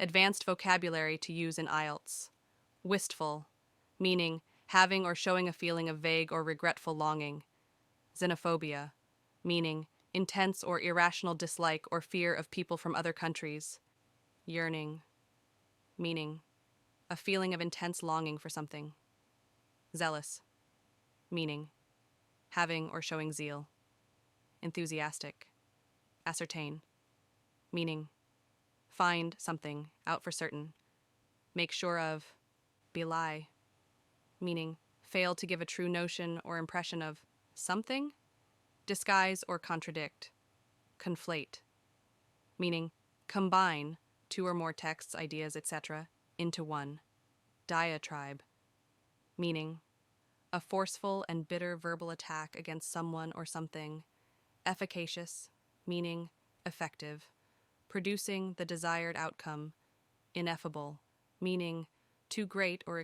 advanced vocabulary to use in IELTS. Wistful, meaning having or showing a feeling of vague or regretful longing. Xenophobia, meaning intense or irrational dislike or fear of people from other countries. Yearning, meaning a feeling of intense longing for something. Zealous, meaning having or showing zeal. Enthusiastic. Ascertain, meaning find something out for certain. Make sure of. Belie, meaning fail to give a true notion or impression of something. Disguise or contradict. Conflate, meaning combine two or more texts, ideas, etc., into one. Diatribe, meaning a forceful and bitter verbal attack against someone or something. Efficacious, meaning effective, producing the desired outcome. Ineffable, meaning too great or